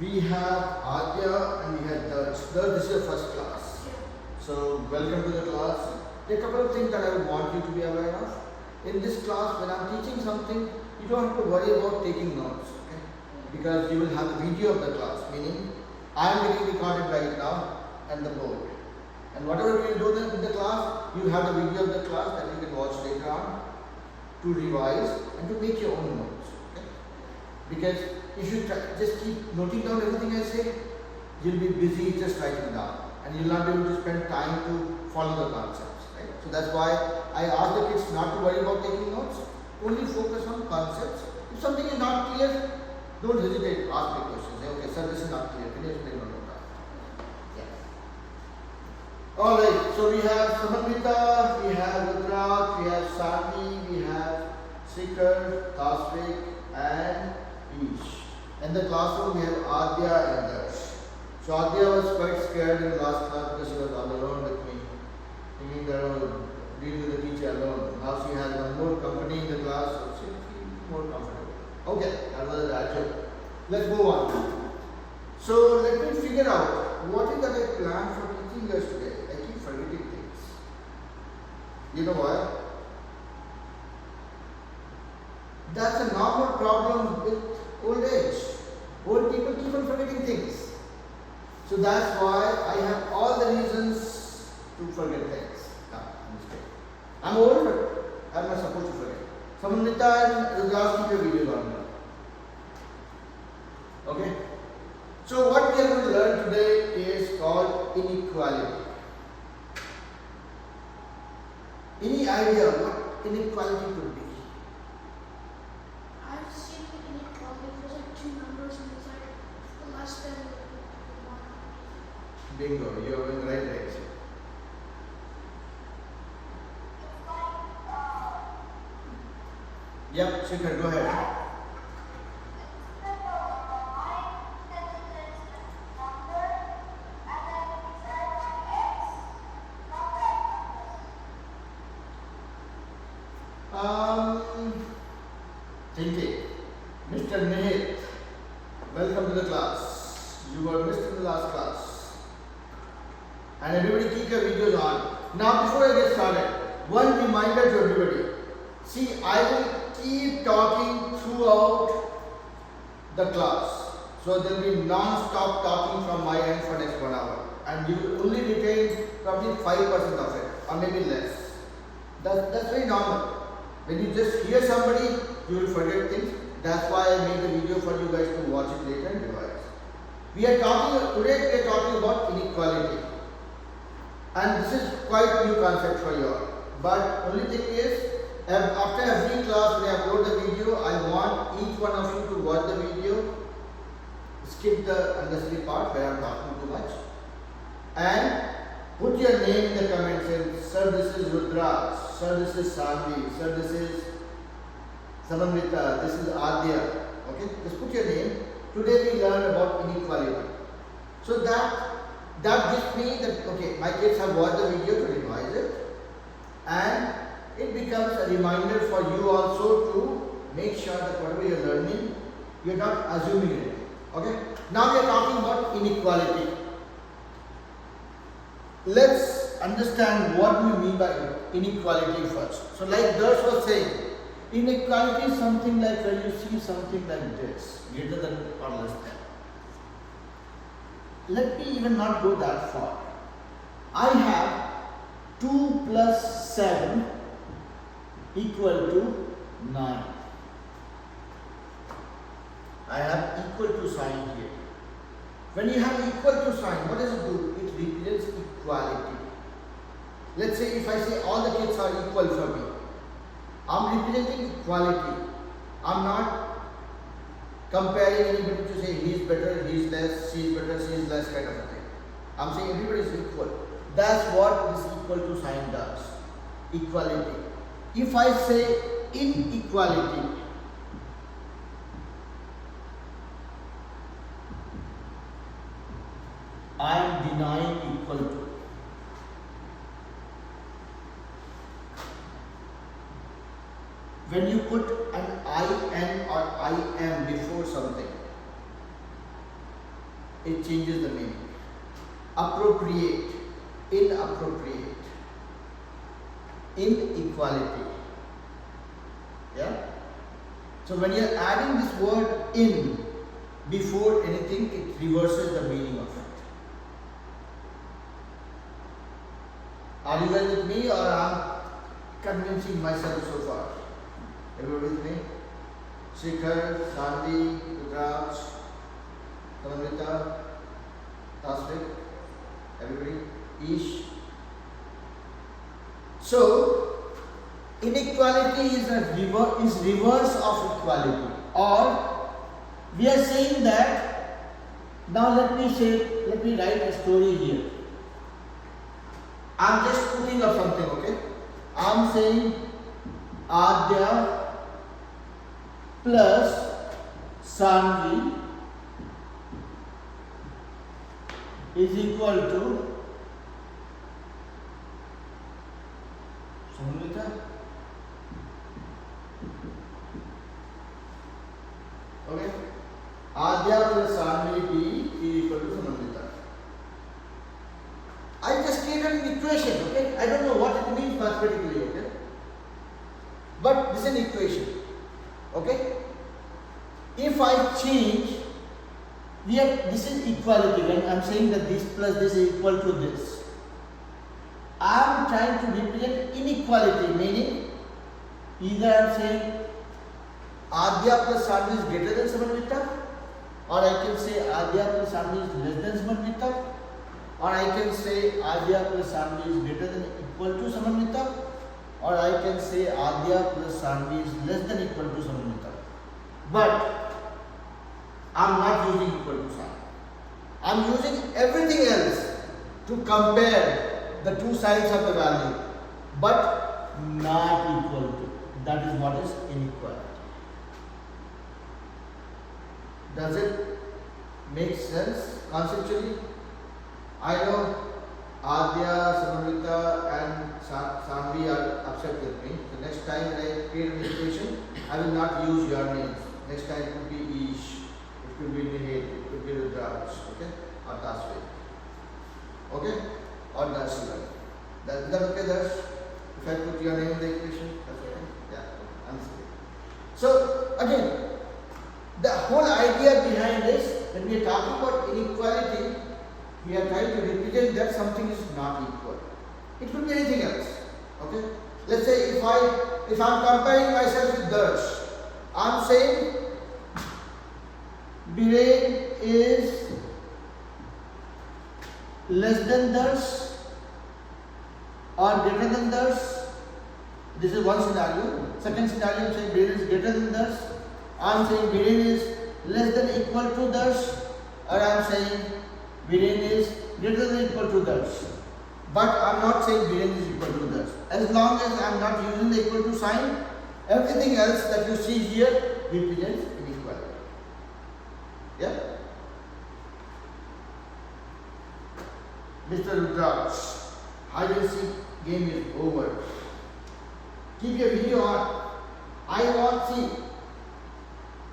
We have Adya and we have Darsh. Darsh, this is your first class. So, welcome to the class. There are a couple of things that I would want you to be aware of. In this class, when I am teaching something, you don't have to worry about taking notes. Okay? Because you will have the video of the class, meaning I am getting recorded right now and the board. And whatever we will do in the class, you have the video of the class that you can watch later on to revise and to make your own notes. Okay? Because if you just keep noting down everything I say, you'll be busy just writing down and you'll not be able to spend time to follow the concepts. Right? So that's why I ask the kids not to worry about taking notes, only focus on concepts. If something is not clear, don't hesitate, ask me questions. Say, okay, sir, this is not clear. Can you explain on that? Yeah. Alright, so we have Samamita, we have Rudra, we have Sani, we have Sikar, Tasvik, and Ish. In the classroom, we have Adya and Darsh. So Adya was quite scared in the last class because she was all alone with me, thinking that I will deal with the teacher alone. Now she has one more company in the class, so she feels more comfortable. Okay, that was a joke. Let's move on. So let me figure out what is that I plan for teaching us today. I keep forgetting things. You know why? That's a normal problem with old age. Old people keep on forgetting things. So that's why I have all the reasons to forget things. I'm old, but I'm not supposed to forget. Samamita and Rudra, keep your videos on. Okay? So what we are going to learn today is called inequality. Any idea what inequality could be? I've seen inequality. There's like two numbers and it's like less than one. Bingo, you are in the right direction. Yep, Shikhar, go ahead. Thinking. Mr. Nihit, welcome to the class. You were missed in the last class. And everybody keep your videos on. Now before I get started, one reminder to everybody. See, I will keep talking throughout the class. So there will be non-stop talking from my end for next 1 hour. And you will only retain probably 5% of it or maybe less. That's very normal. When you just hear somebody, you will forget things. That's why I made the video for you guys to watch it later and revise. Today we are talking about inequality. And this is quite new concept for you all. But only thing is, after every class when I upload the video, I want each one of you to watch the video, skip the unnecessary part where I am talking too much, and put your name in the comments saying, sir, this is Rudra, sir, this is Sandhi, sir, this is Samamita, this is Adya. Okay, just put your name. Today we learn about inequality. So that gives me that, okay, my kids have watched the video to revise it, and it becomes a reminder for you also to make sure that whatever you are learning, you are not assuming it. Okay, now we are talking about inequality. Let's understand what we mean by inequality first. So like Darsh was saying, inequality is something like when you see something like this, greater than or less than. Let me even not go that far. I have 2 plus 7 equal to 9. I have equal to sign here. When you have equal to sign, what does it do? It represents equality. Let's say if I say all the kids are equal for me, I'm representing equality. I'm not comparing anybody to say he is better, he is less, she is better, she is less kind of a thing. I'm saying everybody is equal. That's what this equal to sign does. Equality. If I say inequality, I am denying equal to. When you put an IN or IM before something, it changes the meaning. Appropriate, inappropriate, inequality. Yeah? So when you are adding this word in before anything, it reverses the meaning of it. Are you well with me, or I'm convincing myself so far? Everybody with me? Shikhar, Sandi, Rudraj, Kalamrita, Tasvik, everybody, Ish. So, inequality is reverse of equality, or we are saying that. Now let me write a story here. I'm just putting up something, okay? I'm saying Adya plus Sanvi is equal to Samrita. Okay? Adya plus Sanvi B is equal to Samrita. I just created an equation, okay? I don't know what it means mathematically, okay? But this is an equation, okay? If I change, this is equality. When I'm saying that this plus this is equal to this, I'm trying to represent inequality, meaning either I'm saying Adya plus Sanvi is greater than Samrita, or I can say Adya plus Sanvi is less than Samrita, or I can say Adya plus Sanvi is greater than equal to Samrita, or I can say Adya plus Sanvi is less than equal to Samrita. But I am not using equal to sign. I am using everything else to compare the two sides of the value, but not equal to. That is what is inequality. Does it make sense conceptually? I know Adya, Samrita and Sanvi are upset with me. The next time when I create an equation, I will not use your names. Next time it could be Ish, it could be Nihid, it could be Rudraj, okay? Or Tasvik. Okay? Or Darshila. Is that okay, Darsh? If I put your name in the equation, that's okay? Yeah, I'm sorry. So, again, the whole idea behind this, when we are talking about inequality, we are trying to represent that something is not equal. It could be anything else. Okay? Let's say if I'm comparing myself with Darsh, I'm saying Biren is less than Darsh or greater than Darsh. This is one scenario. Second scenario, I'm saying Biren is greater than Darsh. I'm saying Biren is less than equal to Darsh, or I'm saying Biren is greater than equal to Darsh. But I'm not saying Biren is equal to Darsh. As long as I'm not using the equal to sign, everything else that you see here represents inequality. Yeah? Mr. Rudraj, hide and seek game is over. Keep your video on. I want to see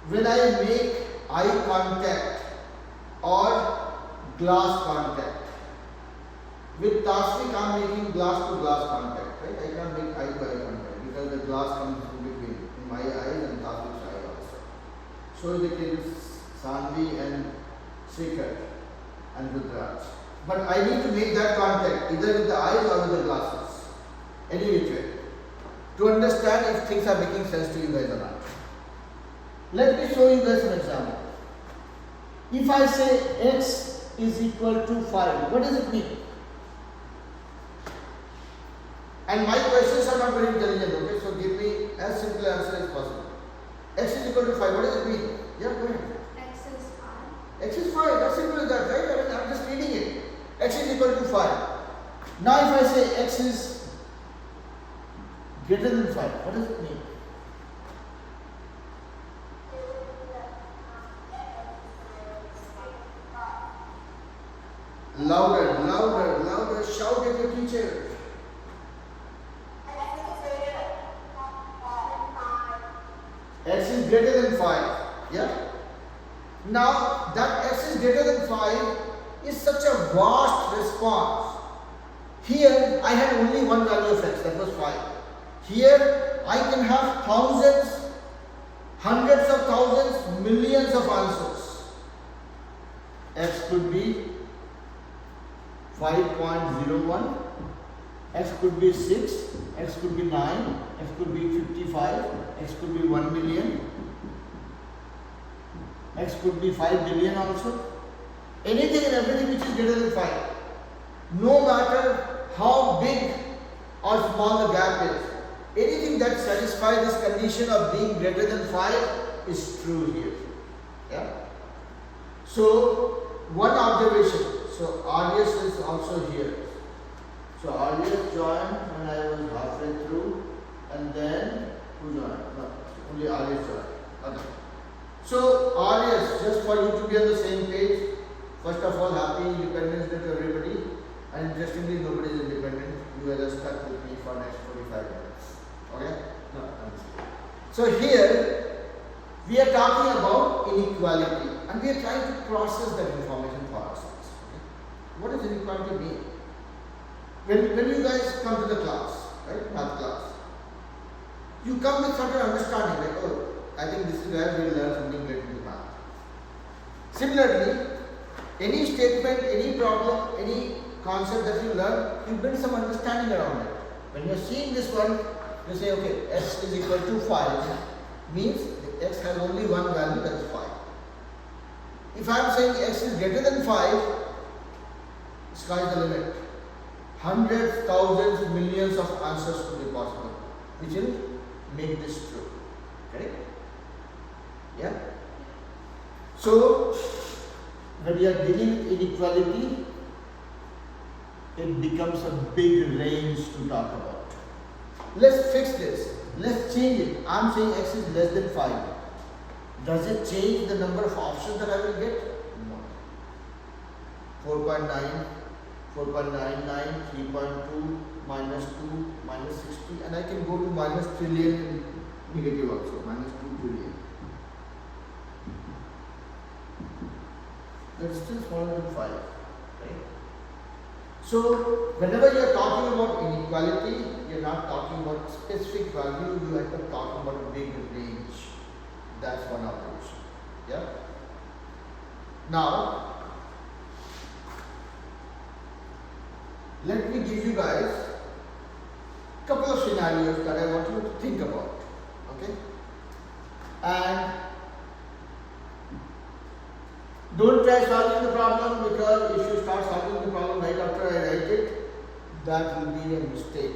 when I make eye contact or glass contact. With Tasvik, I am making glass to glass contact, right? I cannot make eye to eye contact because the glass comes in between in my eyes and Tasvik's eye also. So is the case with Sanvi and Shikhar and Rudraj. But I need to make that contact either with the eyes or with the glasses, any which way, to understand if things are making sense to you guys or not. Let me show you guys an example. If I say x is equal to 5, what does it mean? And my questions are not very intelligent, okay? So give me as simple answer as possible. X is equal to 5, what does it mean? Yeah, go ahead. X is 5. X is 5, that's simple as that, right? I mean, I'm just reading it. X is equal to 5. Now if I say x is greater than 5, what does it mean? Louder, louder, louder, shout at your teacher. X is greater than 5. Yeah? Now that x is is greater than 5 is such a vast response. Here I had only one value of x, that was 5. Here I can have thousands, hundreds of thousands, millions of answers. X could be 5.01, x could be 6, x could be 9, x could be 55, x could be 1 million, x could be 5 billion also. Anything and everything which is greater than 5. No matter how big or small the gap is, anything that satisfies this condition of being greater than 5 is true here. Yeah. So one observation. So Arias is also here. So Arias joined when I was halfway through, and then who joined? No, only Arias joined. Okay. So Arias, just for you to be on the same page. First of all, happy Independence Day to everybody. And interestingly, nobody is independent. You are just stuck with me for next 45 minutes. Okay? No, so here we are talking about inequality, and we are trying to process that information for ourselves. Okay? What does inequality mean? When you guys come to the class, right, math class, you come with certain understanding, like, oh, I think this is where we will learn something related to math. Similarly, any statement, any problem, any concept that you learn, you build some understanding around it. When you are seeing this one, you say, okay, x is equal to 5, means x has only one value, that is 5. If I am saying x is greater than 5, sky is the limit. Hundreds, thousands, millions of answers could be possible, which will make this true. Correct? Yeah? So, when we are dealing with inequality, it becomes a big range to talk about. Let's fix this. Let's change it. I am saying x is less than 5. Does it change the number of options that I will get? No. 4.9, 4.99, 3.2, minus 2, minus 60, and I can go to minus trillion negative also, minus 2 trillion. That is still smaller than 5. Right? So, whenever you are talking about inequality, you are not talking about specific value, you end up talking about a big range. That's one observation. Yeah? Now, let me give you guys a couple of scenarios that I want you to think about. Okay? And don't try solving the problem, because if you start solving the problem right after I write it, that will be a mistake.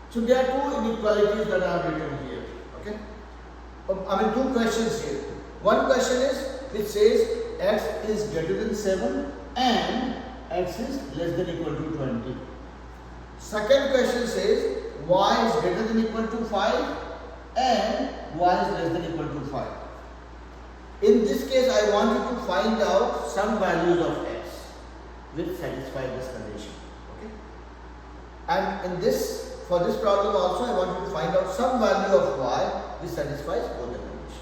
So there are two inequalities that I have written here. Okay? I mean, two questions here. One question is, which says x is greater than 7 and x is less than equal to 20. Second question says y is greater than equal to 5 and y is less than equal to 5. In this case, I want you to find out some values of x which satisfy this condition. Okay? And in this, for this problem also, I want you to find out some value of y which satisfies both the conditions.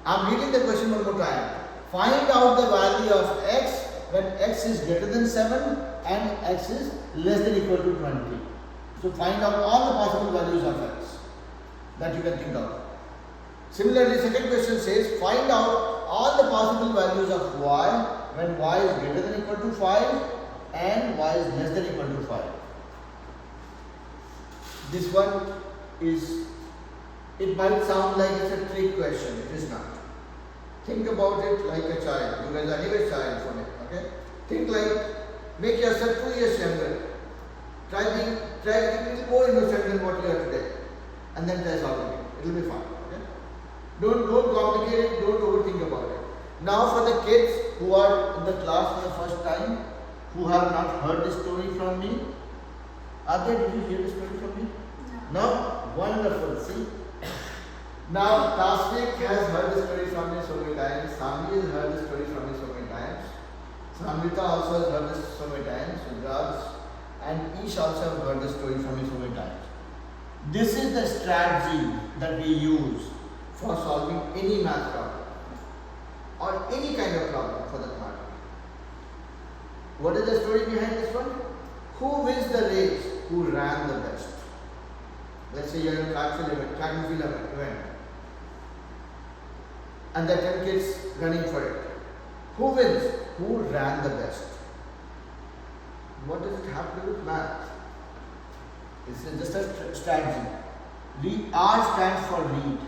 I am reading the question one more time. Find out the value of x when x is greater than 7 and x is less than equal to 20. So find out all the possible values of x that you can think of. Similarly, second question says, find out all the possible values of y when y is greater than equal to 5 and y is less than equal to 5. This one is, it might sound like it's a trick question, it is not. Think about it like a child. You guys are anyway child from it, okay? Think like, make yourself 2 years younger. Try being a little more innocent than what you are today. And then try solving it. It will be fun, okay? Don't complicate it, don't overthink about it. Now for the kids, who are in the class for the first time, who have not heard the story from me? Are they? Did you hear the story from me? No. No? Wonderful. See? Now, Tasvik has heard the story from me so many times. Sami has heard the story from me so many times. Samrita also has heard this so many times. Raj and Ish also have heard the story from me so many times. This is the strategy that we use for solving any math problem or any kind of problem for that matter. What is the story behind this one? Who wins the race? Who ran the best? Let's say you are in a track and field event, and there are 10 kids running for it. Who wins? Who ran the best? What does it have to do with math? This is just a strategy. R stands for read.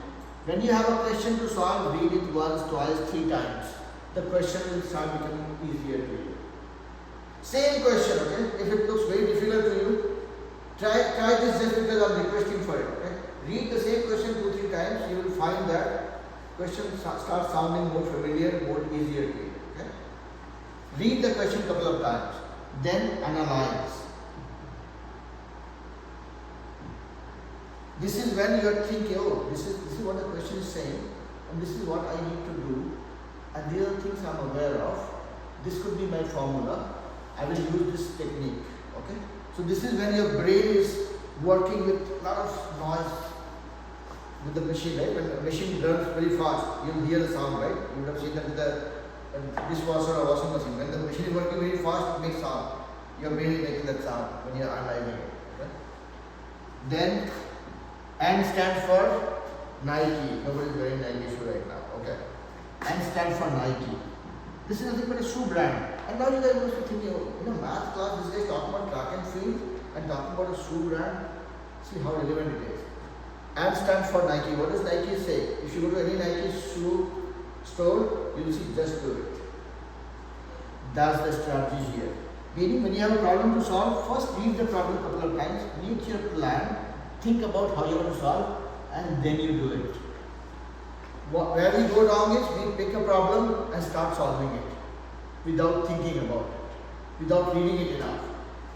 When you have a question to solve, read it once, twice, 3 times. The question will start becoming easier to you. Same question, okay? If it looks very difficult to you, try this just because I am requesting for it. Okay? Read the same question 2-3 times. You will find that question starts sounding more familiar, more easier to you. Okay? Read the question couple of times, then analyze. This is when you are thinking, oh, this is what the question is saying, and this is what I need to do, and these are things I am aware of. This could be my formula. I will use this technique. Okay? So this is when your brain is working with a lot of noise with the machine, right? When the machine runs very fast, you will hear the sound, right? You would have seen that with the dishwasher or washing machine. When the machine is working very fast, it makes sound. Your brain is making that sound when you are analyzing it. Okay? Then N stands for Nike. Nobody is wearing Nike shoe right now. Okay. N stands for Nike. This is nothing but a shoe brand. And now you guys must be thinking, oh, in a math class, this guy is talking about track and field and talking about a shoe brand. See how relevant it is. N stands for Nike. What does Nike say? If you go to any Nike shoe store, you will see just do it. That's the strategy here. Meaning when you have a problem to solve, first read the problem a couple of times, make your plan, think about how you want to solve, and then you do it. Where we go wrong is we pick a problem and start solving it without thinking about it, without reading it enough.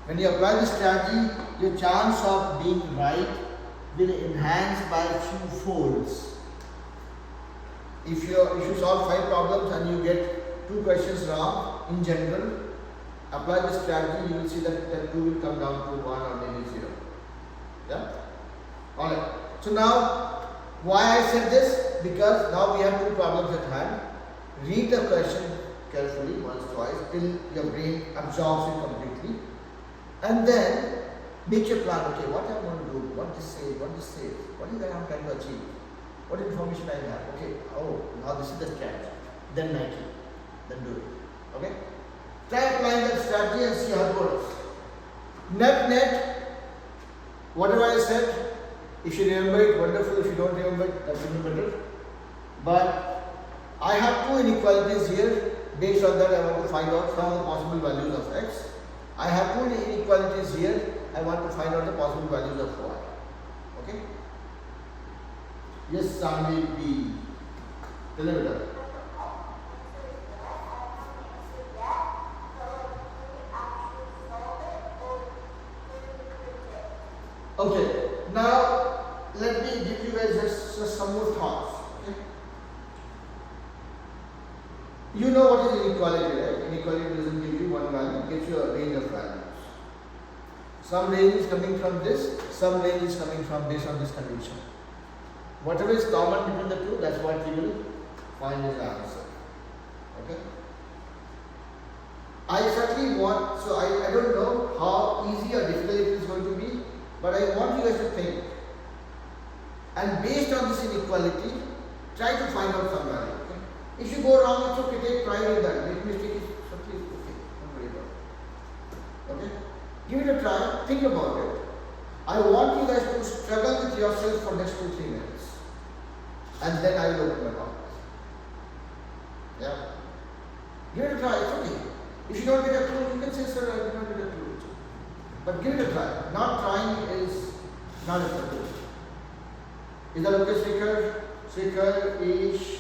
When you apply this strategy, your chance of being right will enhance by a few folds. If you solve 5 problems and you get 2 questions wrong in general, apply this strategy, you will see that 2 will come down to 1 or maybe 0. Yeah? Alright. So now, why I said this? Because now we have 2 problems at hand. Read the question carefully once, twice, till your brain absorbs it completely. And then make your plan. Okay, what I am going to do, what this says, what is that I am trying to achieve, what information I have. Okay, oh, now this is the strategy. Then Nike. Then do it. Okay? Try applying that strategy and see how it works. Net, whatever I said, if you remember it, wonderful. If you don't remember it, that's even better. But I have 2 inequalities here. Based on that, I want to find out some of the possible values of x. I have 2 inequalities here. I want to find out the possible values of y. Okay? Yes, Sami B. Tell me better. Okay, now let me give you guys just some more thoughts. Okay? You know what is inequality, right? Inequality doesn't give you one value, it gives you a range of values. Some range is coming from this, some range is coming from based on this condition. Whatever is common between the two, that's what you will find as the answer. Okay? I certainly want, so I don't know how easy or difficult it is going to be, but I want you guys to think. And based on this inequality, try to find out some value. Okay? If you go wrong, it's okay, take pride in that. Make mistake is simply okay. Don't worry about it. Okay? Give it a try, think about it. I want you guys to struggle with yourself for next 2-3 minutes. And then I will open my mouth. Yeah? Give it a try, it's okay. If you don't get a clue, you can say, sir, I did not get a clue. But give it a try. Not trying is not acceptable. Is that okay, Srikhar, Ish,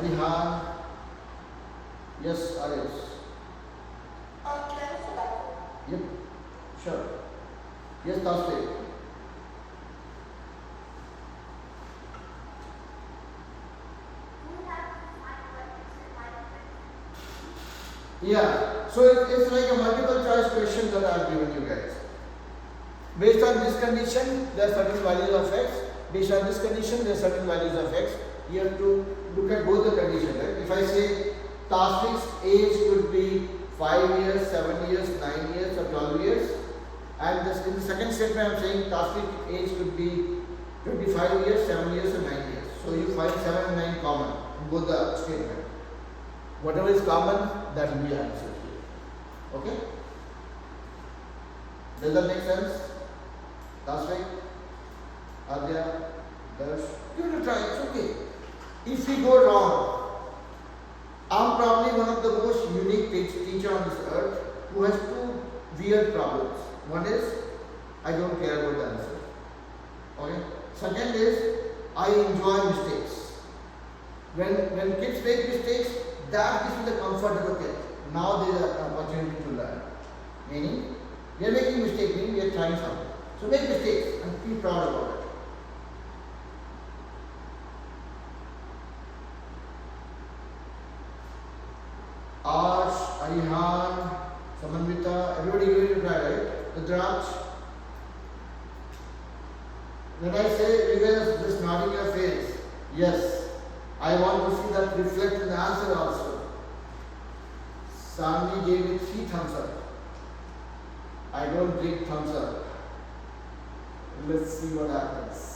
Arihan. Yes, Arish. Yep, sure. Yes, Tasvik. Yeah, so it's like a multiple choice question that I have given you guys. Based on this condition, there are certain values of x. Based on this condition, there are certain values of x. You have to look at both the conditions, right? If I say Tasvik's age could be 5 years, 7 years, 9 years, or 12 years, and this, in the second statement, I am saying Tasvik's age could be 25 years, 7 years, or 9 years. So you find 7 and 9 common in both the statements. Whatever is common, that will be your answer here. Okay? Does that make sense? Tasvik? Adya? Darsh? Give it a try, it's okay. If we go wrong, I'm probably one of the most unique teacher on this earth who has two weird problems. One is, I don't care about the answer. Okay? Second is, I enjoy mistakes. When kids make mistakes, that gives me the comfort that okay, now there is an opportunity to learn. Meaning, we are making mistakes, meaning we are trying something. So make mistakes and be proud about it. Arsh, Arihan, Samanvita, everybody give it a try, right? Rudraj. When I say you guys just nodding your face, yes, I want to see that reflect in the answer also. Sanvi gave me 3 thumbs up. I don't take thumbs up. Let's see what happens.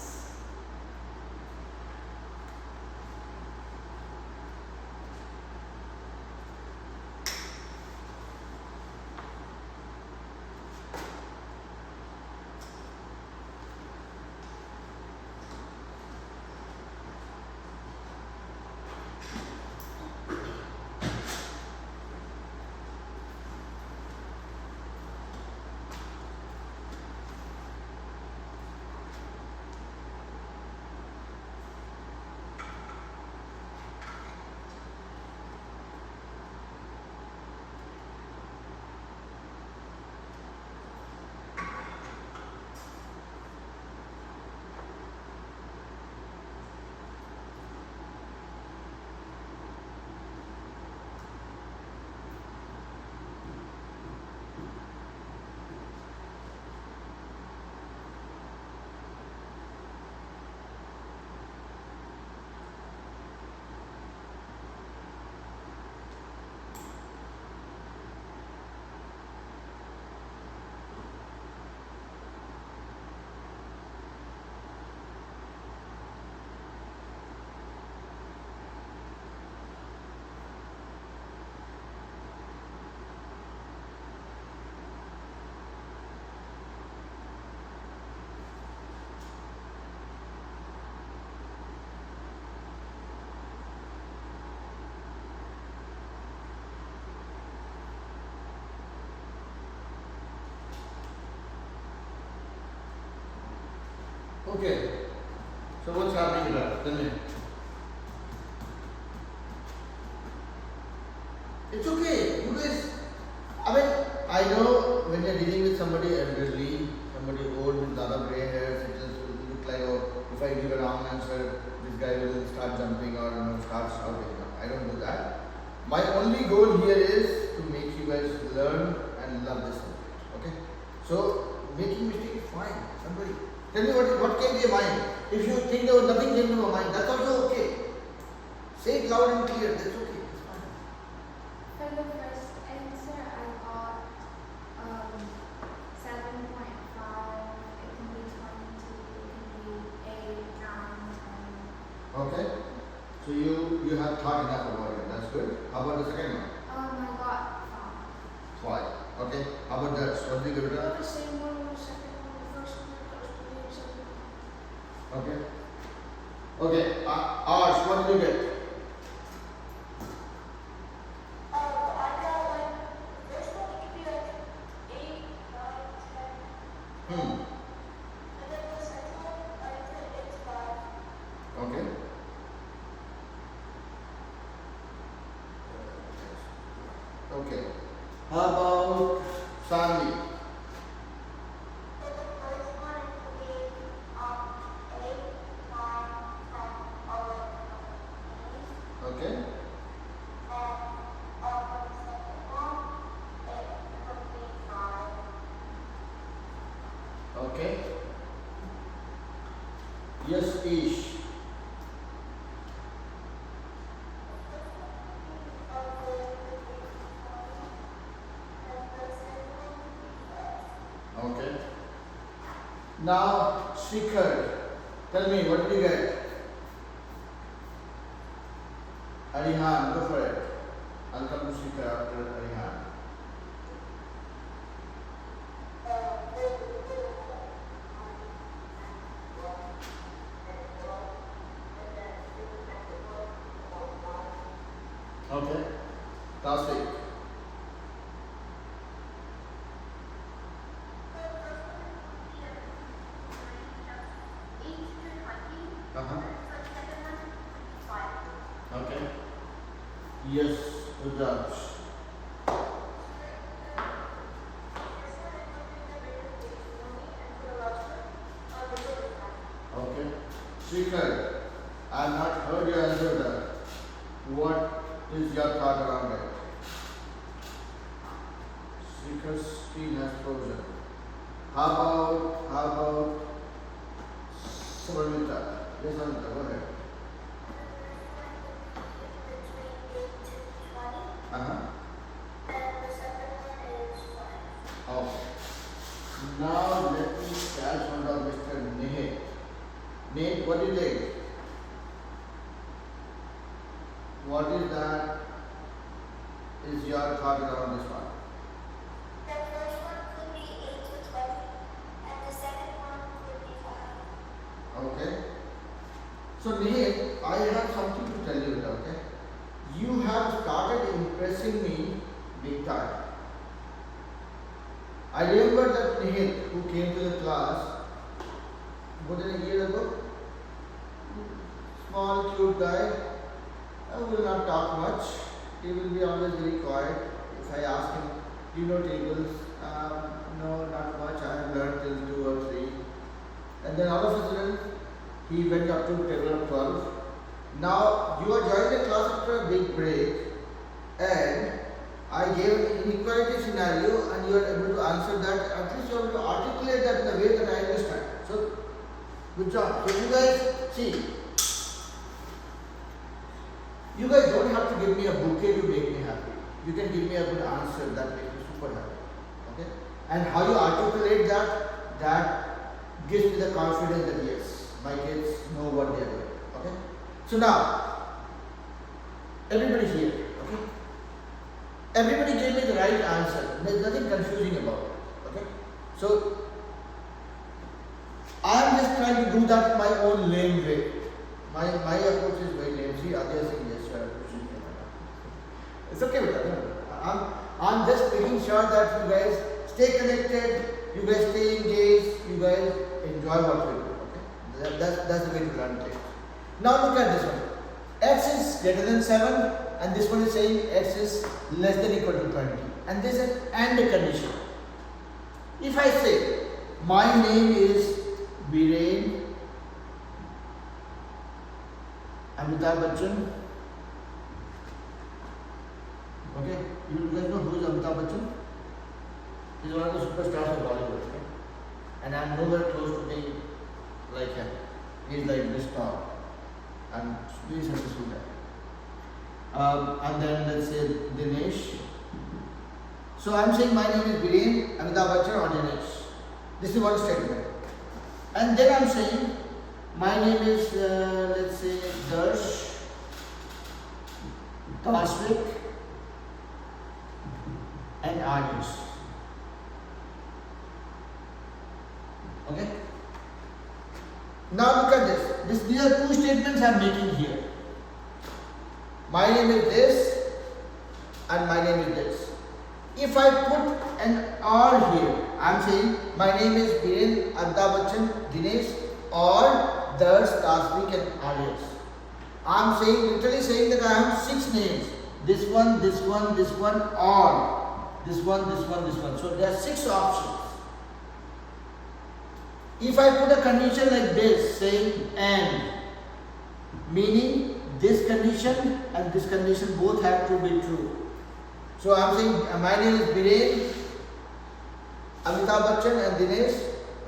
Okay, so what's happening here? Tell me. It's okay. You guys, I mean, I know when you're dealing with somebody elderly, somebody old with a lot of gray hairs, it just will look like, oh, if I give a wrong answer, this guy will start jumping or start shouting. No, I don't do that. My only goal here is to make you guys learn and love this subject. Okay? So making mistake is fine. Somebody tell me what came to your mind. If you think there was nothing came to your mind, that's also okay. Say it loud and clear. That's okay. It's fine. For the first answer, I got 7.5. It can be 22. It can be 8, 9, 10. Okay. So you have thought enough about it. That's good. How about the second one? I got 5. 5. Okay. How about that? What did you give it? The same one, the second one, the first one, the first one, the second one. Okay. Okay. Arsh, what did you get? Okay. Okay. How about Sandy? So the first one is 8, 9, 10, 11, 12. Okay. And for the second one, it would be 5. Okay. Yes, Ish. Okay. Now, Shikhar, tell me, what did you get? Arihan, go for it. I'll come to Shikhar after Arihan. Okay. Tasik. Uh-huh. Okay. Yes, Rudraksh. Okay. Shikhar, I have not heard your answer there. What is your thought around it? Shikhar's screen has frozen. How about Samarita? Yes, Samarita, go ahead. Uh-huh. Okay. Now let me catch hold of Mr. Nihit. Nate, what do you think? What is that? Is your thought around this one? The first one could be 8 to 20, and the second one could be 5. Okay. So Nihit, I have something to tell you, okay? You have started impressing me big time. I remember that Nihit who came to the class more than a year ago. Small, cute guy. I will not talk much. He will be always very quiet. If I ask him, do you know tables? No, not much. I have learned till 2 or 3. And then all of a sudden, he went up to table of 12. Now, you are joining the class after a big break, and I gave an inequality scenario, and you are able to answer that. At least you are able to articulate that in a way that I understand. So, good job. So, you guys, see, you guys don't have to give me a bouquet to make me happy. You can give me a good answer that makes me super happy. Okay? And how you articulate that gives me the confidence that yes, my kids know what they are doing. Okay? So now, everybody here, okay? Everybody gave me the right answer. There's nothing confusing about it. Okay? So, I am just trying to do that my own lame way. My approach is very lame. See, others saying yes, you are approaching me. It's okay with that. I'm just making sure that you guys stay connected, you guys stay engaged, you guys enjoy what we do. Okay? That's the way to learn things. Now look at this one. X is greater than 7, and this one is saying X is less than equal to 20. And this is an AND condition. If I say my name is Biren Amitabh Bachchan. Okay, you guys know who is Amitabh Bachchan? He is one of the superstars of Bollywood. Okay? And I am nowhere close to being like him. He is like this star. And really successful guy. And then let's say Dinesh. So I am saying my name is Biren Amitabh Bachchan or Dinesh. This is one statement. And then I am saying my name is let's say Darsh Tasvik and Ayush. Okay? Now look at this. These are two statements I am making here. My name is this and my name is this. If I put an R here, I am saying my name is Biren Amitabh Bachchan Dinesh or Darsh Tasvik and Ayush. I am saying literally saying that I have 6 names. this one, this one, this one, or this one, this one, this one. So there are 6 options. If I put a condition like this, saying and, meaning this condition and this condition both have to be true. So I am saying my name is Biren, Amitabh Bachchan and Dinesh,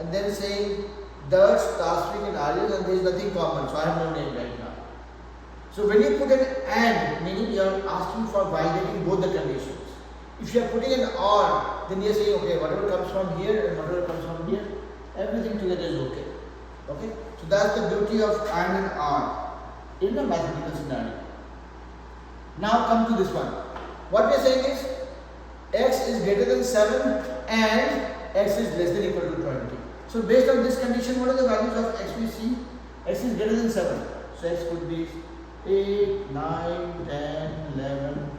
and then saying Darsh, Tasvik and Aryan, and there is nothing common, so I have no name right now. So when you put an and, meaning you are asking for validating both the conditions. If you are putting an or, then you are saying okay, whatever comes from here and whatever comes from here, everything together is okay. Okay? So that's the beauty of and or in a mathematical scenario. Now come to this one. What we are saying is x is greater than 7 and x is less than or equal to 20. So based on this condition, what are the values of x we see? X is greater than 7. So x could be 8, 9, 10, 11,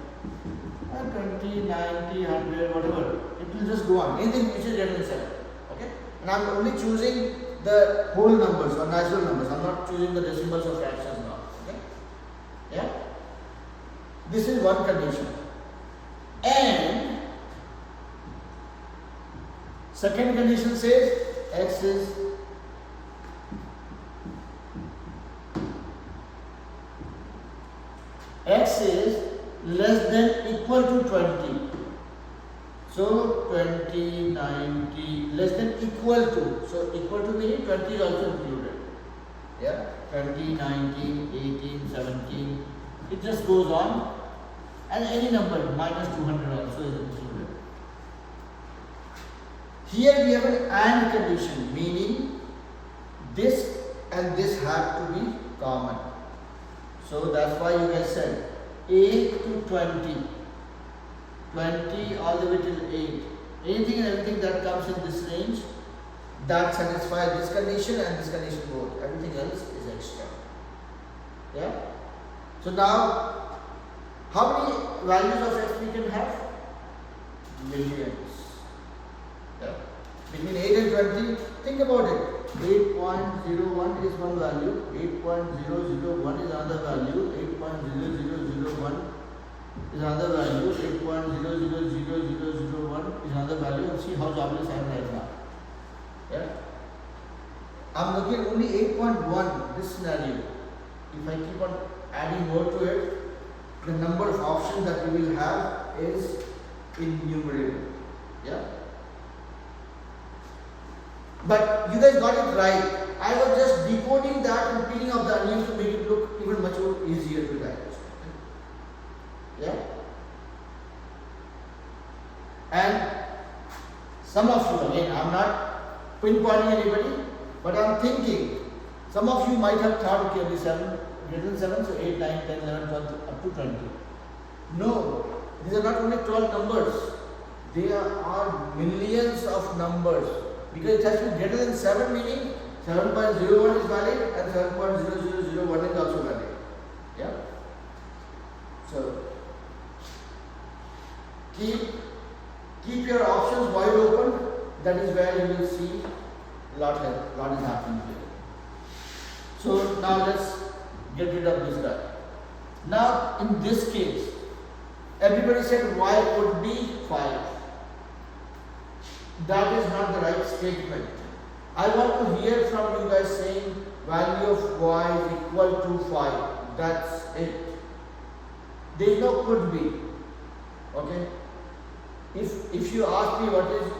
20, 90, 100, whatever. It will just go on. Anything which is greater than 7. Okay? And I am only choosing the whole numbers or natural numbers. I am not choosing the decimals or fractions now. Okay? Yeah? This is one condition. And second condition says x is less than equal to 20. So 20, 90, less than equal to. So equal to meaning 20 is also included. Yeah, 20, 19, 18, 17. It just goes on. And any number minus 200 also is included. Here we have an and condition, meaning this and this have to be common. So that's why you guys said 8 to 20, 20 all the way till 8. Anything and everything that comes in this range that satisfies this condition and this condition both. Everything else is extra. Yeah. So now, how many values of x we can have? Millions. Yeah. Between 8 and 20, think about it. 8.01 is one value, 8.001 is another value, 8.00001 is another value, 8.000001 is another value, and see how jobless I am right now. Yeah. I am looking at only 8.1, this scenario. If I keep on adding more to it, the number of options that we will have is innumerable. Yeah. But you guys got it right. I was just decoding that and peeling off the onion to make it look even much more easier to digest. Yeah. And some of you, again, I am not pinpointing anybody, but I am thinking, some of you might have thought, okay, only 7, greater than 7, so 8, 9, 10, 11, 12, up to 20. No, these are not only 12 numbers, there are millions of numbers. Because it has to be greater than 7, meaning 7.01 is valid and 7.0001 is also valid. Yeah. So keep your options wide open. That is where you will see lot is happening here. So now let's get rid of this guy. Now in this case, everybody said y could be 5. That is not the right statement. I want to hear from you guys saying value of y is equal to 5. That's it. There is no could be. Okay. If you ask me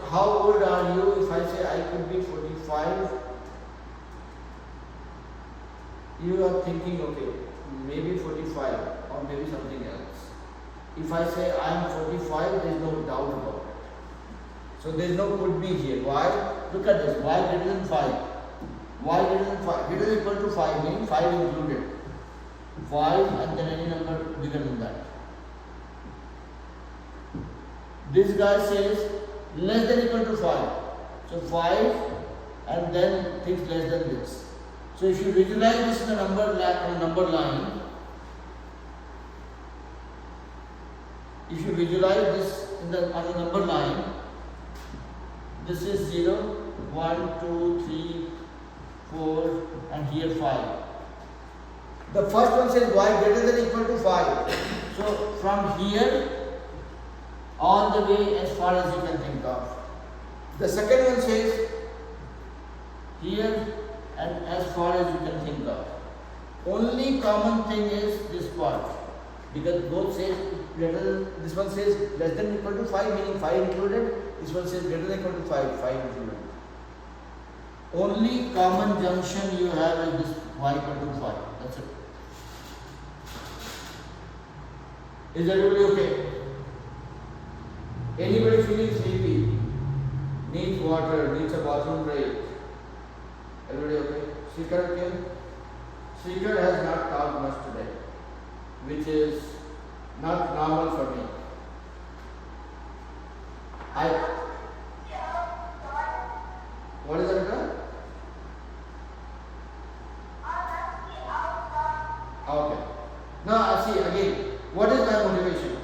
how old are you, if I say I could be 45, you are thinking okay, maybe 45 or maybe something else. If I say I am 45, there is no doubt about it. So there is no could be here. Why? Look at this. Y greater than 5. Y greater than 5. Greater than equal to 5 means 5 included. 5 and then any number bigger than that. This guy says less than equal to 5. So 5 and then things less than this. So if you visualize this in a number line, if you visualize this on a number line, this is 0, 1, 2, 3, 4 and here 5. The first one says y greater than equal to 5. So from here all the way as far as you can think of. The second one says here and as far as you can think of. Only common thing is this part, because both say greater. This one says less than or equal to 5, meaning 5 included. This one says greater than or equal to 5, 5 included. Only common junction you have is this y equal to 5. That's it. Is everybody okay? Anybody feeling sleepy? Needs water, needs a bathroom break? Everybody okay? Seeker okay? Seeker has not talked much today, which is not normal for me. What is that? Okay. Now see again, what is my motivation?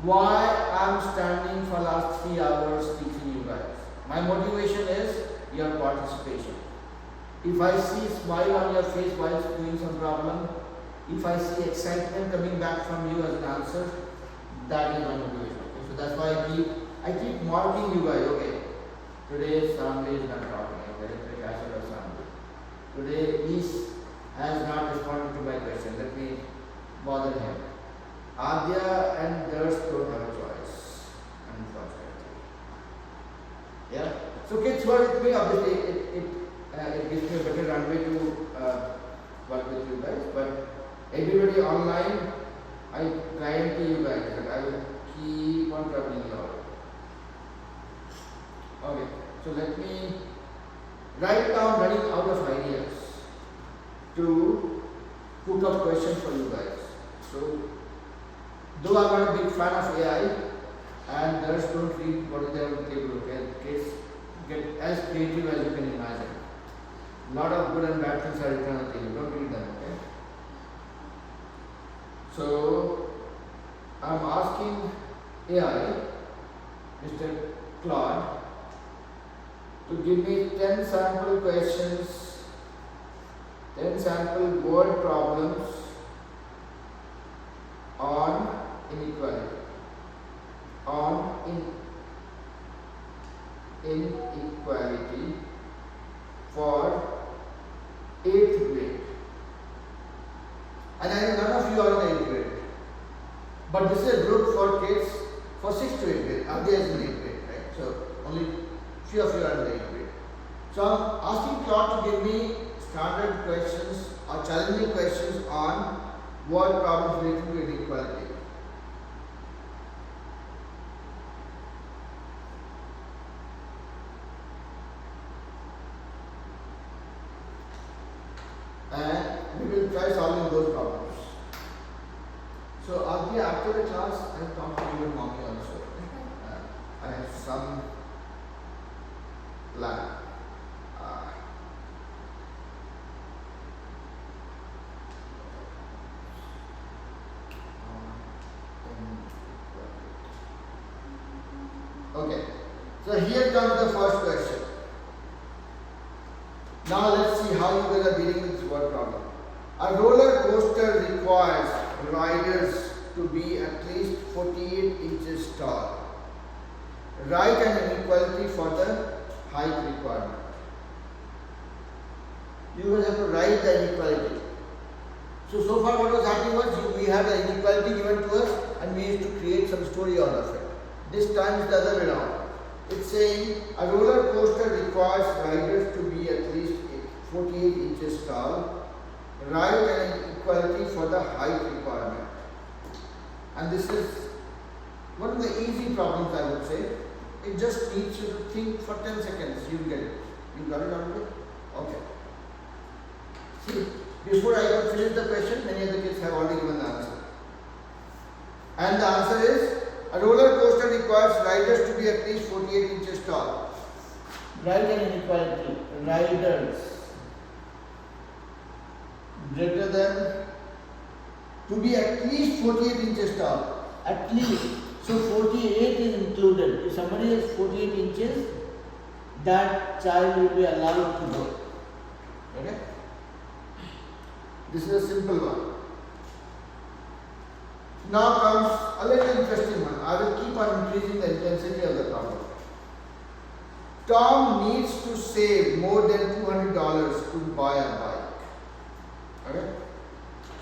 Why I am standing for last 3 hours teaching you guys? My motivation is your participation. If I see smile on your face while doing some problem, if I see excitement coming back from you as an answer, that is my motivation. Okay? So that's why I keep marking you guys. Okay, today Sambi is not talking. Okay, today East has not responded to my question. Let me bother him. Adya and Durs don't have a choice, unfortunately. Yeah. So kids work with me. Obviously, it gives me a better runway to work with you guys. But everybody online, I guarantee you guys that I will keep on troubling you all. Okay. So let me. Right now, I'm running out of ideas to cook up questions for you guys. So, though I'm not a big fan of AI, and others don't read what is there on the table, okay? Kids get as creative as you can imagine. A lot of good and bad things are written on the table. Don't read them, okay? So, I'm asking AI, Mr. Claude, to give me 10 sample questions, 10 sample word problems on inequality, inequality for 8th grade. And I know none of you are in 8th grade, but this is a group for kids for 6th to 8th grade. Adya is in 8th grade, right? So only few of you are in 8th grade. So I'm asking Claude to give me standard questions or challenging questions on word problems related to inequality. And we will try solving those problems. So Adya, after the class, I'll talk to you and mommy also. I have some plan. Okay, so here comes the first question. Now let's see how you guys are dealing with this word problem. A roller coaster requires riders to be at least 48 inches tall. Write an inequality for the height requirement. You guys have to write the inequality. So far what was happening was we had the inequality given to us and we used to create some story out of it. This time it's the other way around. It's saying a roller coaster requires riders to be at least 48 inches tall. Write an inequality for the height requirement. And this is one of the easy problems, I would say. It just needs you to think for 10 seconds. You get it. You got it already? Okay. See, before I even finish the question, many of the kids have already given the answer. And the answer is, a roller coaster requires riders to be at least 48 inches tall. Write an inequality. Riders greater than, to be at least 48 inches tall. At least. So 48 is included. If somebody is 48 inches, that child will be allowed to go. Okay? This is a simple one. Now comes a little interesting one. I will keep on increasing the intensity of the problem. Tom needs to save more than $200 to buy a bike. Okay?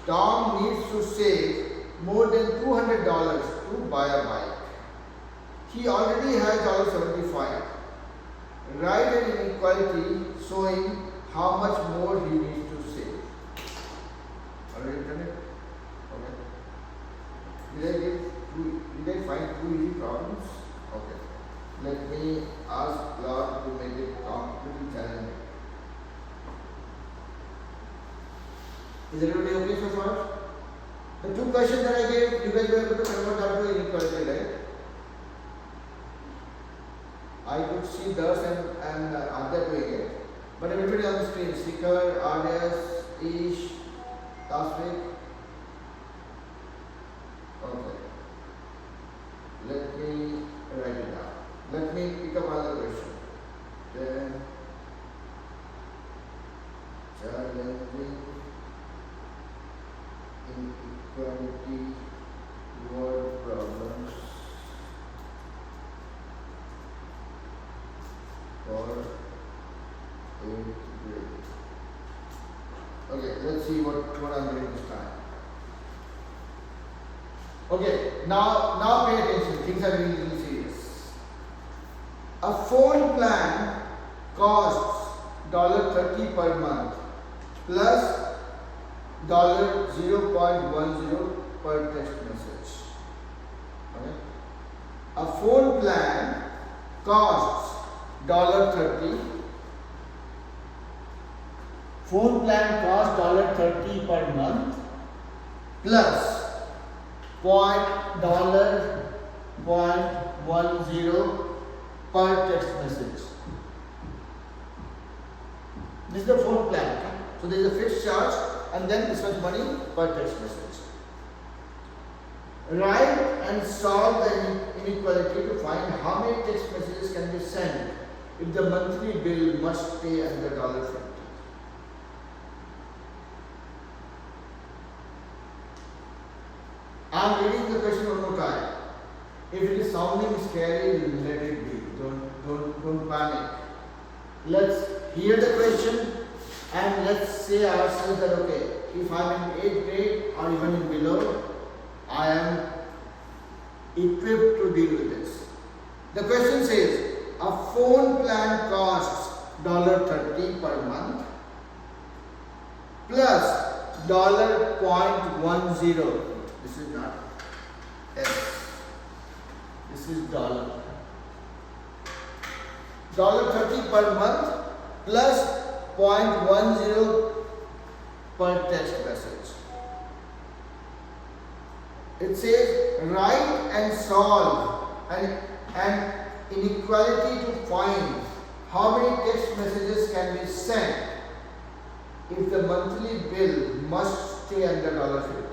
Tom needs to save more than $200 to buy a bike. He already has $75. Write an inequality showing how much more he needs to save. Already done it? Okay. Did I find two easy problems? Okay. Let me ask Lord to make it completely challenging. Is everybody okay so far? The two questions that I gave, you guys were able to convert that to inequality, right? I could see Das and Adya doing it. But everybody on the screen, Sikar, Ades, Ish, Tasvik. Okay. Let me write it down. Let me pick up another question. Then, challenging inequality word problems for 8th grade. Okay, let's see what I'm doing this time. Okay, now pay attention. Things are really serious. A phone plan costs $30 per month plus $0.10 per text message. Okay? A phone plan costs $30. Phone plan costs $30 per month plus $0.10 per text message. This is the phone plan. Okay? So there is a fixed charge and then this much money per text message. Write and solve the inequality to find how many text messages can be sent if the monthly bill must stay under $50. I am reading the question one more time. If it is sounding scary, let it be. Don't panic. Let's hear the question and let's say ourselves that okay, if I am in 8th grade or even in below, I am equipped to deal with this. The question says, a phone plan costs $30 per month plus $0.10. This is not S. This is $30 per month plus $0.10 per text message. It says write and solve an inequality to find how many text messages can be sent if the monthly bill must stay under $50.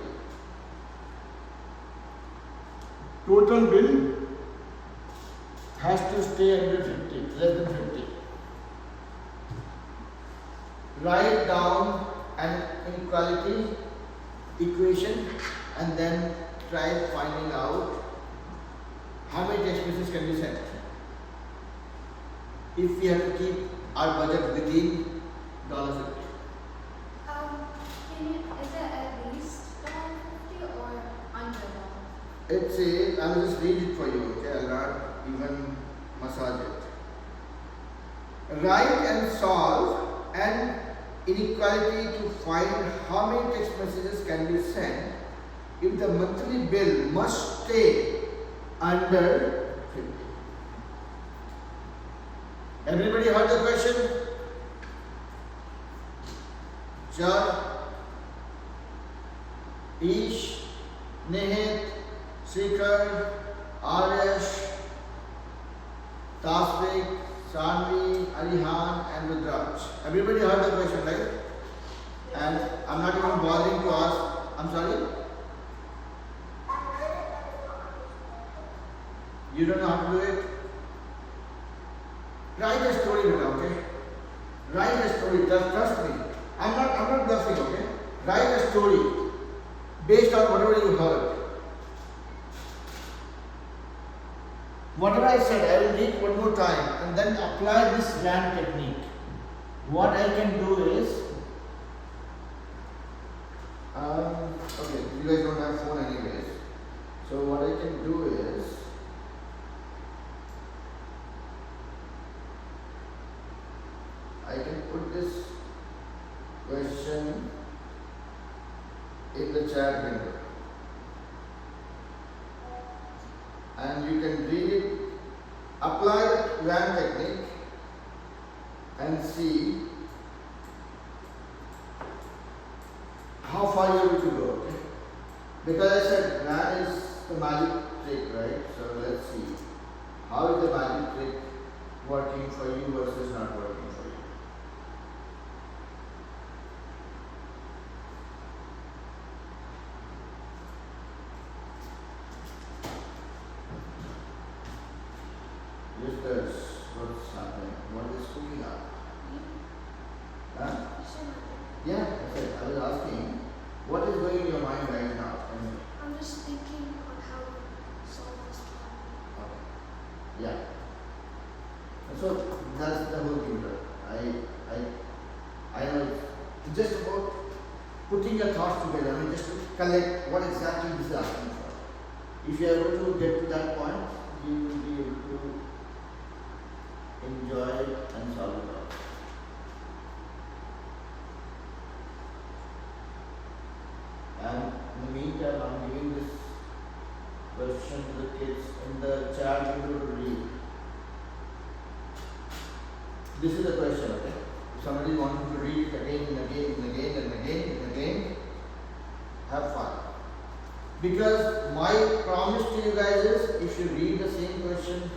Total bill has to stay under 50, less than 50. Write down an inequality equation and then try finding out how many text messages can be sent. If we have to keep our budget within $50. Is it at least $50 or under $? It says, I will just read it for you, okay? I'll not even massage it. Write and solve an inequality to find how many text messages can be sent if the monthly bill must stay under 50. Everybody heard the question? Char, Ish, Nihit, Sikar, Aresh, Tasvik, Sanvi, Arihan and Rudraj. Everybody heard the question, right? And I'm not even bothering to ask. I'm sorry? You don't know how to do it? Write a story, okay? Write a story, trust me. I'm not bluffing, okay? Write a story based on whatever you heard. whatever I said, I will read one more time and then apply this RAN technique. What I can do is, okay, you guys don't have phone anyways. So what I can do is, I can put this question in the chat window. And you can read it, apply the RAN technique and see how far you are able to go. Okay? Because I said RAN is the magic trick, right? So let's see. How is the magic trick working for you versus not working for you? Listeners, what's happening? What is cooking up? Huh? Yeah, I said, I was asking, what is going in your mind right now? I'm just thinking on how to solve this problem. Okay. Yeah. And so that's the whole thing, right? I know it's just about putting your thoughts together. I mean, just to collect what exactly this is asking for. If you are able to get to that point, you will be able to enjoy and solve it out. And in the meantime, I'm giving this question to the kids in the chat window to read. This is the question, okay? If somebody wants to read it again and again and again and again and again, have fun. Because my promise to you guys is, if you read the same question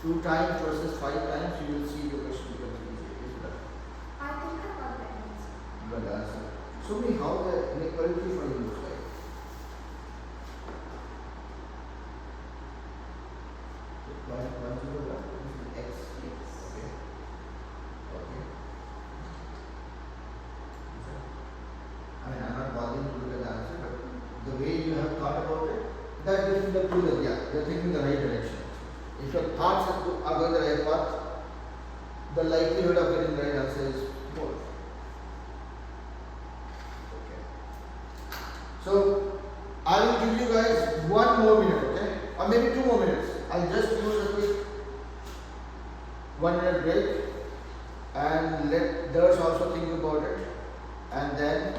2 times versus 5 times, you will see the question becomes easier. Isn't it? I think I got the answer. Good answer. Show me how the inequality for you looks like. One to the one, this is x. Okay. Okay. I mean, I'm not bothering to look at the answer, but the way you have thought about it, that gives you the clue that yeah, you're thinking the right direction. If your thoughts are going the right path, the likelihood of getting the right answer is more. Okay. So I will give you guys 1 more minute, okay? Or maybe 2 more minutes. I'll just use a quick 1 minute break and let others also think about it, and then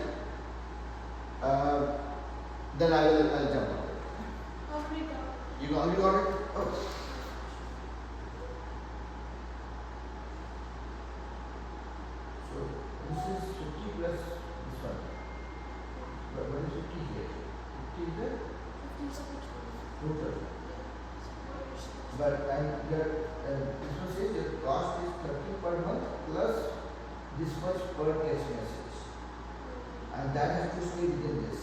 I'll jump on it. Already got it. You already got it? Oh. So this is 50 plus this one. But what is 50 here? 50 is there? 15 seconds. Total. Yeah. But this one says your cost is 30 per month plus this much per text message. And that has to stay within this.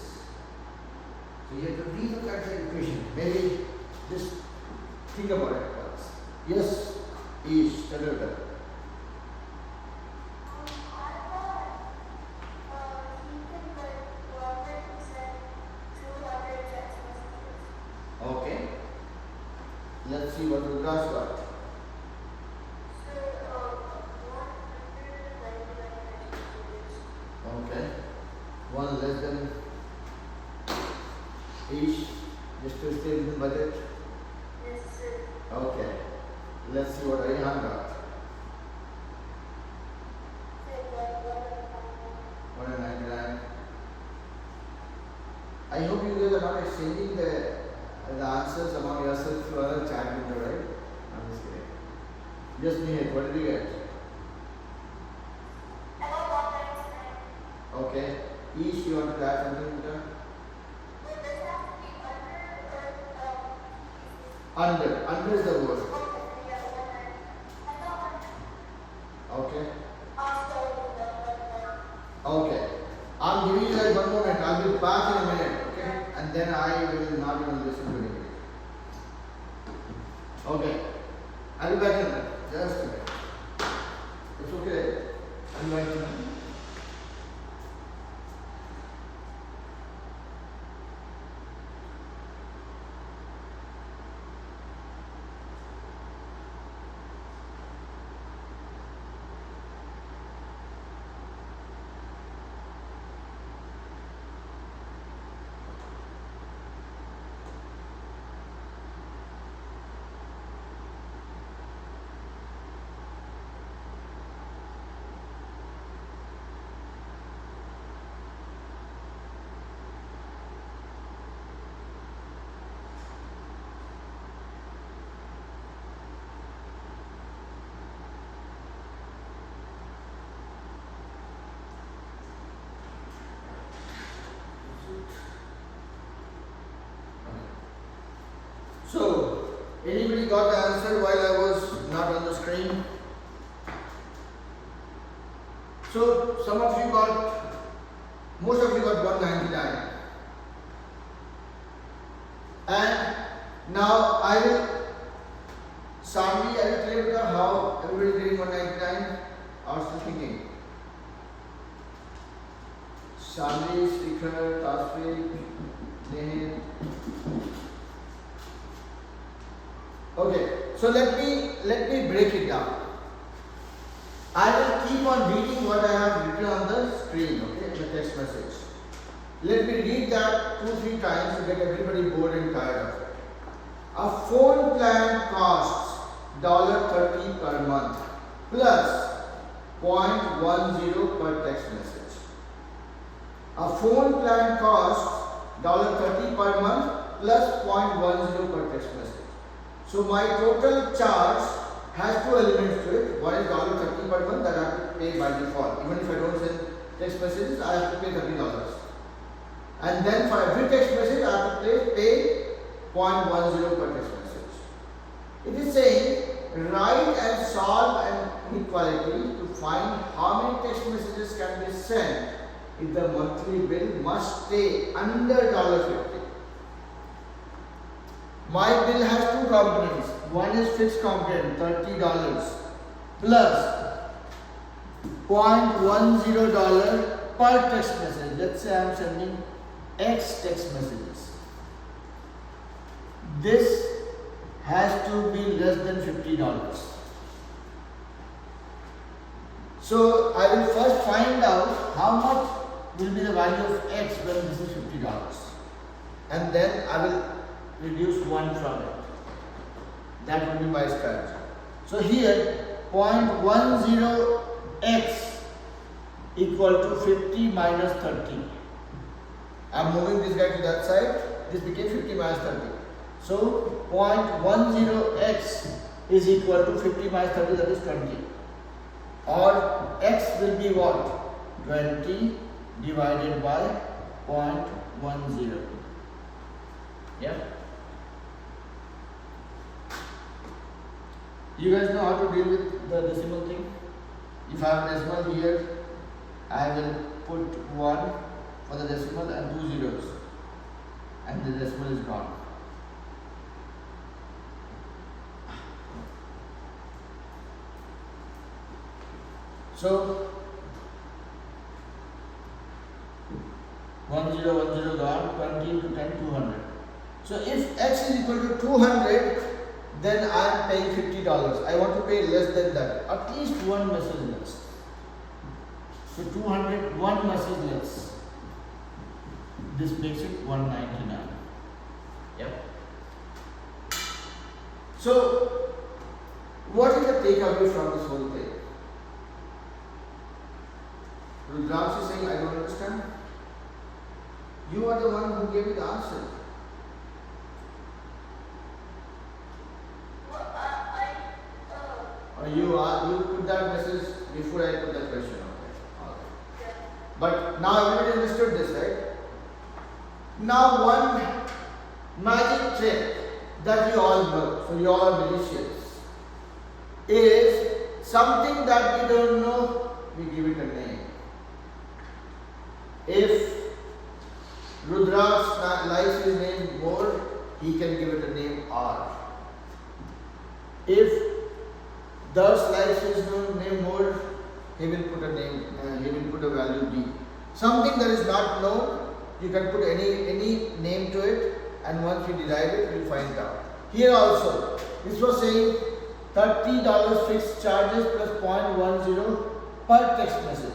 So you have to relook at the equation. Maybe just think about it once. Yes, Ish, tell her that. Okay. Let's see what Rudras got. Okay. 1 less than each, just to stay within budget. Yes, sir. Okay. Let's see what Arihan got. 199. I hope you guys are not exchanging the answers among yourself through other chat window, right? I'm just kidding. Just me, what did you get? Okay. Each, you want to add something to that? Under. Under is the word. Okay. Okay. I'm giving you guys 1 moment. I'll be back in a minute. Okay. And then I will not even listen to anybody. Okay. I'll be back in a minute. Just a minute. It's okay. I'll be back in a minute. Anybody got the answer while I was not on the screen? So some of you got, most of you got 199. And now I will, Sanvi, are you clear with how everybody is getting 199? I was still thinking. Sanvi, Shikhar, Tasvi, Nehin. Okay, so let me break it down. I will keep on reading what I have written on the screen, okay, the text message. Let me read that 2-3 times to get everybody bored and tired of it. A phone plan costs $30 per month plus 0.10 per text message. A phone plan costs $30 per month plus 0.10 per text message. So my total charge has 2 elements to it. One is $30 per month that I have to pay by default. Even if I don't send text messages, I have to pay $30. And then for every text message, I have to pay 0.10 per text message. It is saying write and solve an inequality to find how many text messages can be sent if the monthly bill must stay under $50. My bill has 2 components. One is fixed component, $30 plus $0.10 per text message. Let's say I am sending X text messages. This has to be less than $50. So I will first find out how much will be the value of X when this is $50. And then I will reduce 1 from it. That will be my strategy. So here 0.10x equal to 50 minus 30. I am moving this guy to that side. This became 50 minus 30. So 0.10x is equal to 50 minus 30, that is 20. Or x will be what? 20 divided by 0.10. Yeah. You guys know how to deal with the decimal thing? If I have a decimal here, I will put 1 for the decimal and 2 zeros, and the decimal is gone. So 10 gone, 20 into 10, 200. So if x is equal to 200, then I am paying $50. I want to pay less than that, at least 1 message less. So 200, 1 message less. This makes it 199. Yep. So what is the takeaway from this whole thing? Rudraksh is saying, I don't understand. You are the one who gave me the answer. Or you put that message before I put that question. Okay. But now everybody understood this, right? Now one magic trick that you all know, so you all are malicious, is something that we don't know, we give it a name. If Rudraksh likes his name more, he can give it a name R. If Darsh likes his name more, he will put a value D. Something that is not known, you can put any name to it, and once you derive it, you will find out. Here also, this was saying $30 fixed charges plus 0.10 per text message.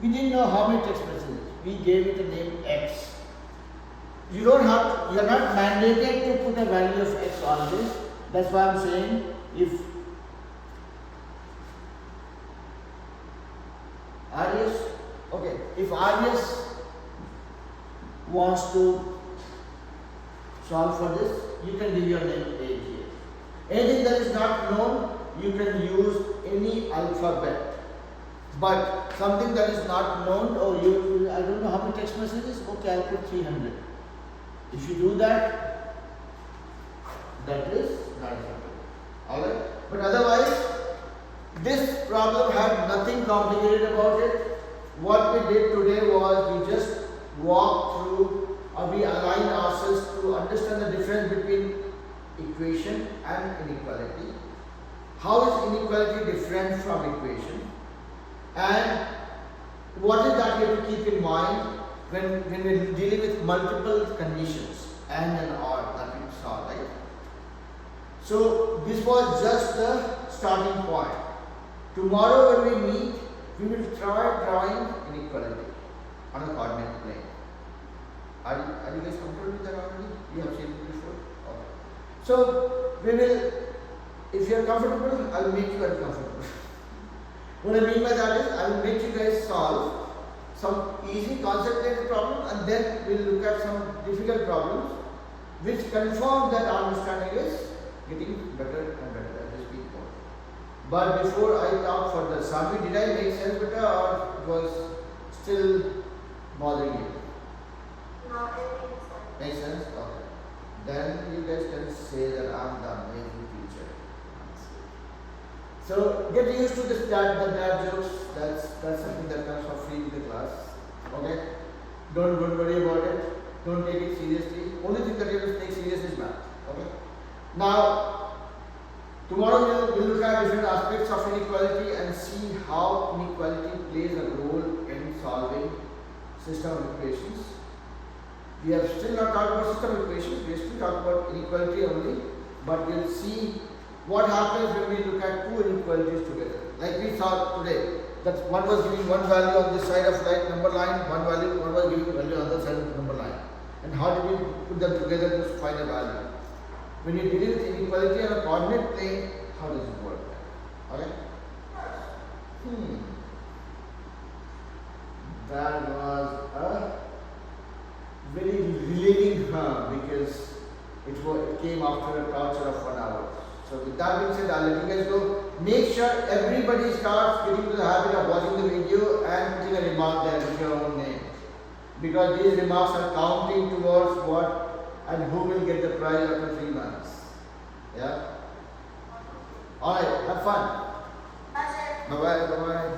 We didn't know how many text messages. We gave it a name X. You are not mandated to put a value of X always. That's why I'm saying if Aryas wants to solve for this, you can give your name A here. Anything that is not known, you can use any alphabet. But something that is not known, I don't know how many text messages, okay, I'll put 300. If you do that, That is not acceptable. Alright? But otherwise, this problem had nothing complicated about it. What we did today was we just walked through or we aligned ourselves to understand the difference between equation and inequality. How is inequality different from equation? And what is that we have to keep in mind when we're dealing with multiple conditions and an or that we saw, right? So this was just the starting point. Tomorrow when we meet, we will try drawing inequality on a coordinate plane. Are you guys comfortable with that already? You have seen it before? Okay. So we will, if you are comfortable, I will make you uncomfortable. What I mean by that is, I will make you guys solve some easy concept-based problem and then we will look at some difficult problems which confirm that our understanding is getting better and better as we speak more. But before I talk further, Sami, did I make sense better or it was still bothering you? No, it makes sense. Makes sense? Okay. Then you guys can say that I'm the amazing teacher. So get used to this the dad jokes. That's something that comes for free with the class. Okay? Don't worry about it. Don't take it seriously. Only thing that you have to take serious is math. Okay? Now, tomorrow we'll look at different aspects of inequality and see how inequality plays a role in solving system of equations. We have still not talked about system of equations. We have still talked about inequality only. But we'll see what happens when we look at two inequalities together. Like we saw today, that one was giving one value on this side of number line, one was giving value on the other side of the number line. And how did we put them together to find a value? When you deal with inequality on a coordinate plane, how does it work? Okay? That was a very relieving because it came after a torture of 1 hour. So with that being said, I'll let you guys go. Make sure everybody starts getting into the habit of watching the video and putting a remark there with your own name. Because these remarks are counting towards what and who will get the prize after 3 months. Yeah? Alright, have fun. Bye bye.